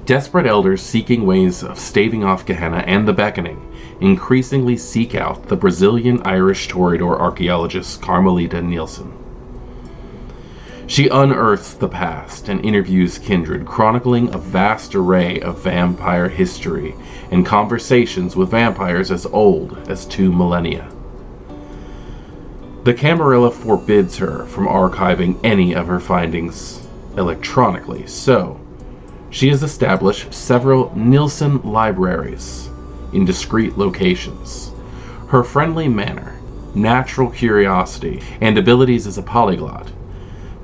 Desperate elders seeking ways of staving off Gehenna and the Beckoning increasingly seek out the Brazilian-Irish Toreador archaeologist Carmelita Neillson. She unearths the past and interviews Kindred, chronicling a vast array of vampire history and conversations with vampires as old as 2 millennia. The Camarilla forbids her from archiving any of her findings electronically, so she has established several Neillson libraries in discrete locations. Her friendly manner, natural curiosity, and abilities as a polyglot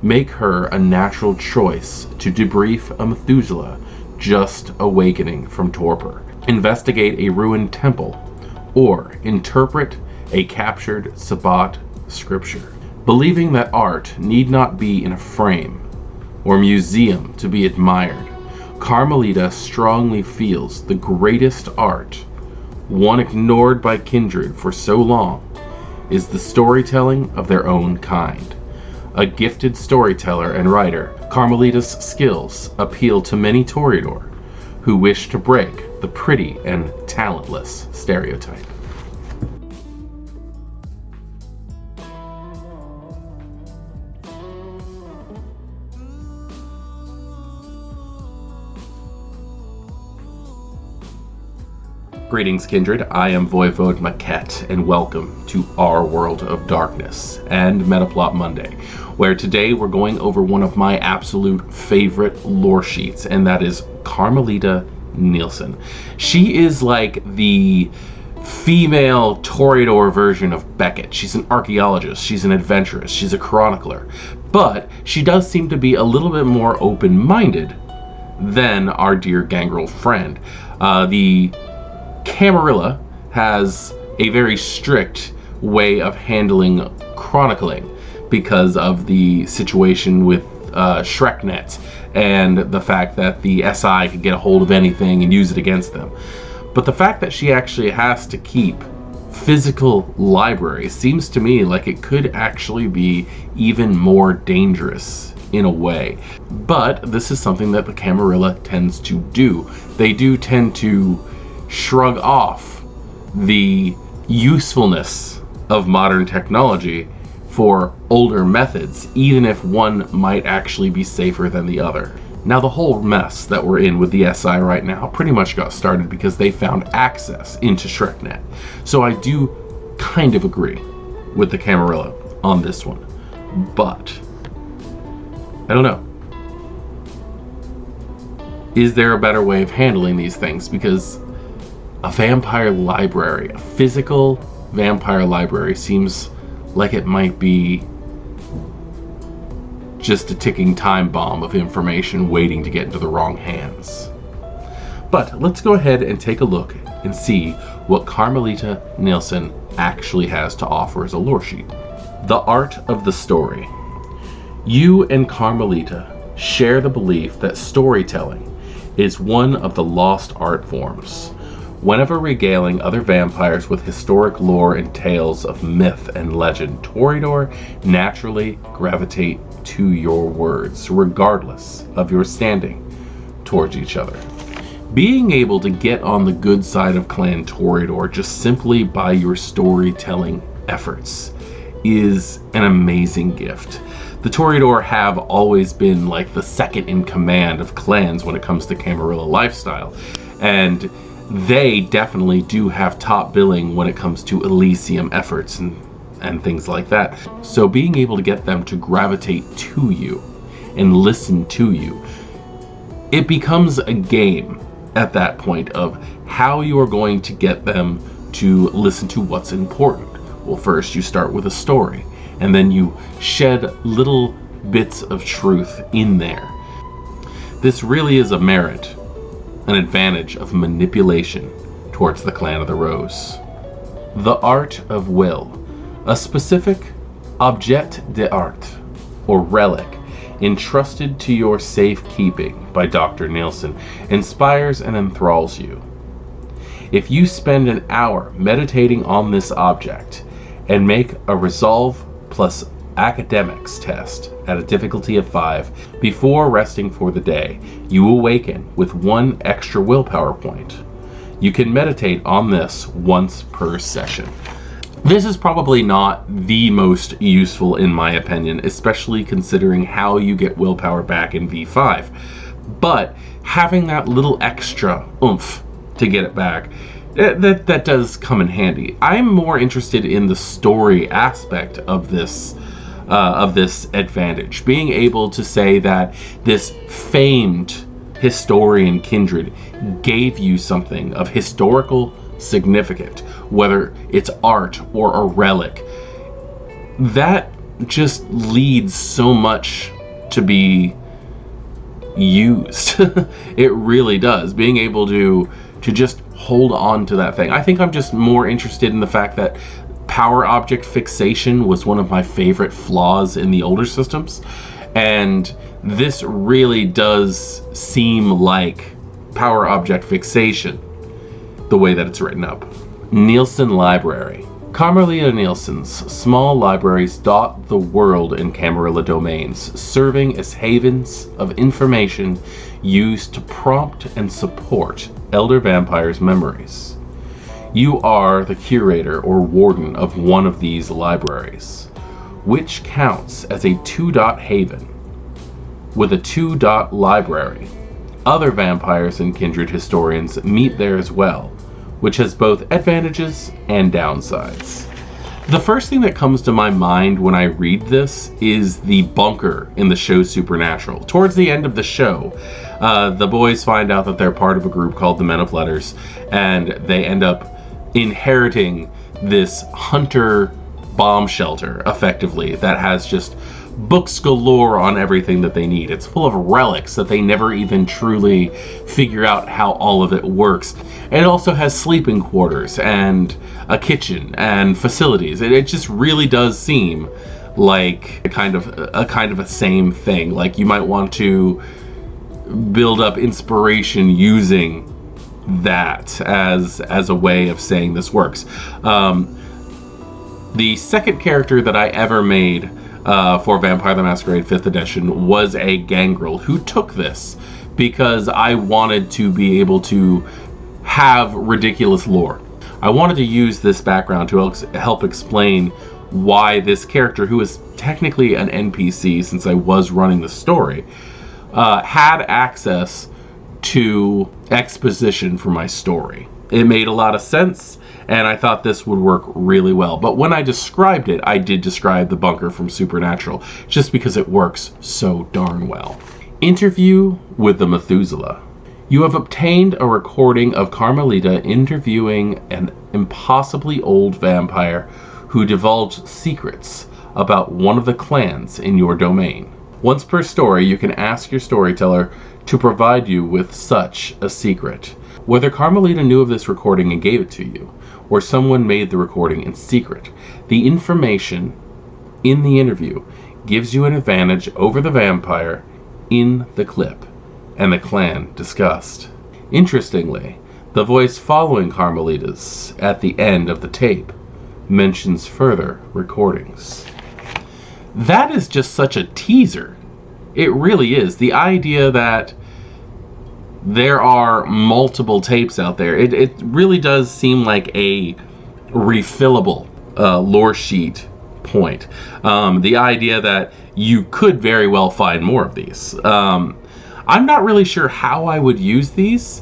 make her a natural choice to debrief a Methuselah just awakening from torpor, investigate a ruined temple, or interpret a captured Sabbat scripture. Believing that art need not be in a frame or museum to be admired, Carmelita strongly feels the greatest art, one ignored by Kindred for so long, is the storytelling of their own kind. A gifted storyteller and writer, Carmelita's skills appeal to many Toreador who wish to break the pretty and talentless stereotype. Greetings, Kindred. I am Voivode Maquette, and welcome to our world of darkness and Metaplot Monday, where today we're going over one of my absolute favorite lore sheets, and that is Carmelita Neillson. She is like the female Toreador version of Beckett. She's an archaeologist, she's an adventuress, she's a chronicler, but she does seem to be a little bit more open-minded than our dear Gangrel friend. The Camarilla has a very strict way of handling chronicling because of the situation with ShrekNet and the fact that the SI could get a hold of anything and use it against them. But the fact that she actually has to keep physical libraries seems to me like it could actually be even more dangerous in a way. But this is something that the Camarilla tends to do. They do tend to shrug off the usefulness of modern technology for older methods, even if one might actually be safer than the other. Now, the whole mess that we're in with the SI right now pretty much got started because they found access into ShrekNet. So I do kind of agree with the Camarilla on this one. But I don't know. Is there a better way of handling these things? Because a vampire library, a physical vampire library, seems like it might be just a ticking time bomb of information waiting to get into the wrong hands. But let's go ahead and take a look and see what Carmelita Neillson actually has to offer as a lore sheet. The art of the story. You and Carmelita share the belief that storytelling is one of the lost art forms. Whenever regaling other vampires with historic lore and tales of myth and legend, Toreador naturally gravitate to your words, regardless of your standing towards each other. Being able to get on the good side of Clan Toreador just simply by your storytelling efforts is an amazing gift. The Toreador have always been like the second in command of clans when it comes to Camarilla lifestyle, and they definitely do have top billing when it comes to Elysium efforts and things like that. So being able to get them to gravitate to you and listen to you, it becomes a game at that point of how you are going to get them to listen to what's important. Well, first you start with a story, and then you shed little bits of truth in there. This really is a merit, an advantage of manipulation towards the Clan of the Rose. The art of will. A specific objet d'art, or relic, entrusted to your safekeeping by Dr. Neillson, inspires and enthralls you. If you spend an hour meditating on this object and make a resolve plus academics test at a difficulty of 5 before resting for the day. You awaken with 1 extra willpower point. You can meditate on this once per session. This is probably not the most useful in my opinion, especially considering how you get willpower back in V5. But having that little extra oomph to get it back, that does come in handy. I'm more interested in the story aspect of this advantage. Being able to say that this famed historian Kindred gave you something of historical significant, whether it's art or a relic, that just leads so much to be used. It really does. Being able to just hold on to that thing. I think I'm just more interested in the fact that power object fixation was one of my favorite flaws in the older systems, and this really does seem like power object fixation the way that it's written up. Neillson Library. Carmelita Neillson's small libraries dot the world in Camarilla domains, serving as havens of information used to prompt and support elder vampires' memories. You are the curator or warden of one of these libraries, which counts as a 2-dot haven with a 2-dot library. Other vampires and kindred historians meet there as well, which has both advantages and downsides. The first thing that comes to my mind when I read this is the bunker in the show Supernatural. Towards the end of the show, the boys find out that they're part of a group called the Men of Letters, and they end up inheriting this hunter bomb shelter, effectively, that has just books galore on everything that they need. It's full of relics that they never even truly figure out how all of it works. It also has sleeping quarters and a kitchen and facilities. It just really does seem like a kind of a same thing. Like you might want to build up inspiration using that as a way of saying this works. The second character that I ever made for Vampire the Masquerade 5th edition was a gangrel who took this because I wanted to be able to have ridiculous lore. I wanted to use this background to help explain why this character, who is technically an NPC since I was running the story, had access to exposition for my story. It made a lot of sense, and I thought this would work really well. But when I described it, I did describe the bunker from Supernatural, just because it works so darn well. Interview with the Methuselah. You have obtained a recording of Carmelita interviewing an impossibly old vampire who divulged secrets about one of the clans in your domain. Once per story, you can ask your storyteller to provide you with such a secret. Whether Carmelita knew of this recording and gave it to you, or someone made the recording in secret, the information in the interview gives you an advantage over the vampire in the clip and the clan discussed. Interestingly, the voice following Carmelita's at the end of the tape mentions further recordings. That is just such a teaser. It really is. The idea that there are multiple tapes out there, it really does seem like a refillable lore sheet point. The idea that you could very well find more of these. I'm not really sure how I would use these,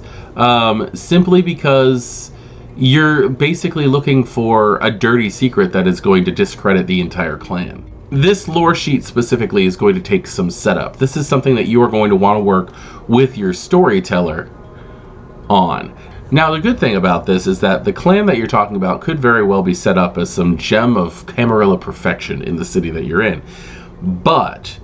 simply because you're basically looking for a dirty secret that is going to discredit the entire clan. This lore sheet specifically is going to take some setup. This is something that you are going to want to work with your storyteller on. Now, the good thing about this is that the clan that you're talking about could very well be set up as some gem of Camarilla perfection in the city that you're in. But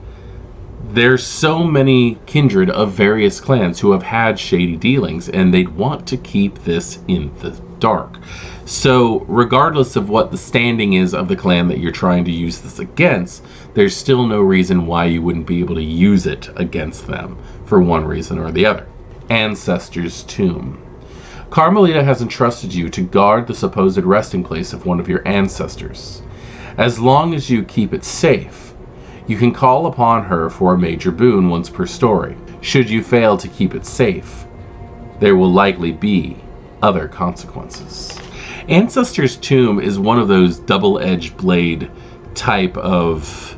there's so many kindred of various clans who have had shady dealings, and they'd want to keep this in the dark. So regardless of what the standing is of the clan that you're trying to use this against, there's still no reason why you wouldn't be able to use it against them for one reason or the other. Ancestor's Tomb. Carmelita has entrusted you to guard the supposed resting place of one of your ancestors. As long as you keep it safe, you can call upon her for a major boon once per story. Should you fail to keep it safe, there will likely be other consequences. Ancestor's Tomb is one of those double-edged blade type of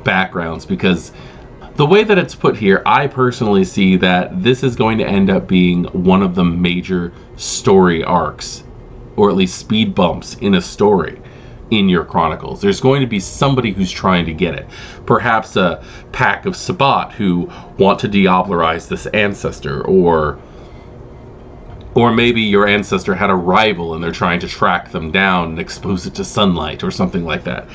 backgrounds, because the way that it's put here, I personally see that this is going to end up being one of the major story arcs, or at least speed bumps in a story in your chronicles. There's going to be somebody who's trying to get it. Perhaps a pack of Sabbat who want to diablerize this ancestor, or maybe your ancestor had a rival and they're trying to track them down and expose it to sunlight or something like that.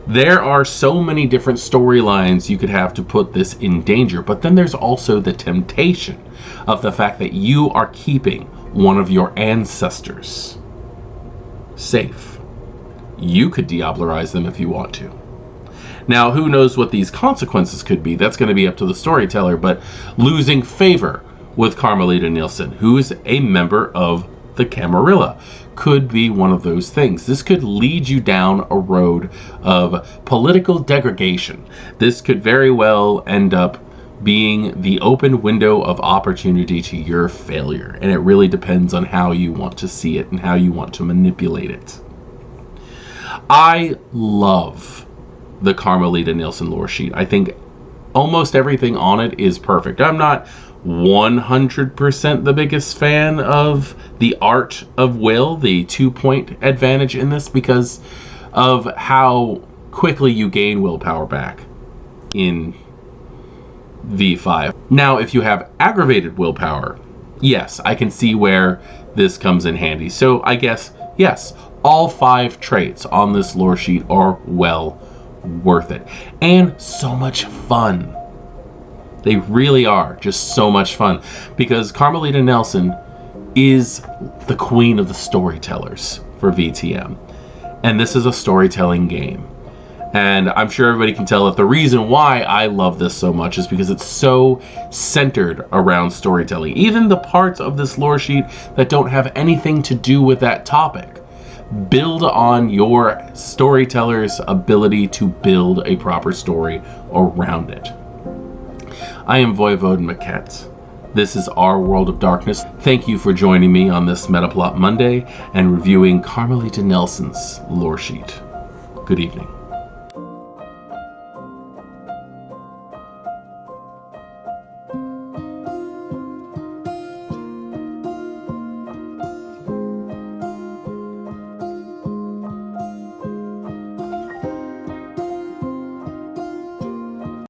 There are so many different storylines you could have to put this in danger, but then there's also the temptation of the fact that you are keeping one of your ancestors safe. You could diablerize them if you want to. Now, who knows what these consequences could be? That's going to be up to the storyteller, but losing favor with Carmelita Neillson, who is a member of the Camarilla, could be one of those things. This could lead you down a road of political degradation. This could very well end up being the open window of opportunity to your failure, and it really depends on how you want to see it and how you want to manipulate it. I love the Carmelita Neillson lore sheet. I think almost everything on it is perfect. I'm not 100% the biggest fan of the art of will, the 2-point advantage in this, because of how quickly you gain willpower back in V5. Now, if you have aggravated willpower, yes, I can see where this comes in handy. So I guess, yes, all 5 traits on this lore sheet are well worth it. And so much fun. They really are just so much fun, because Carmelita Neillson is the queen of the storytellers for VTM. And this is a storytelling game. And I'm sure everybody can tell that the reason why I love this so much is because it's so centered around storytelling. Even the parts of this lore sheet that don't have anything to do with that topic build on your storyteller's ability to build a proper story around it. I am Voivode Beckett. This is Our World of Darkness. Thank you for joining me on this Metaplot Monday and reviewing Carmelita Neillson's lore sheet. Good evening.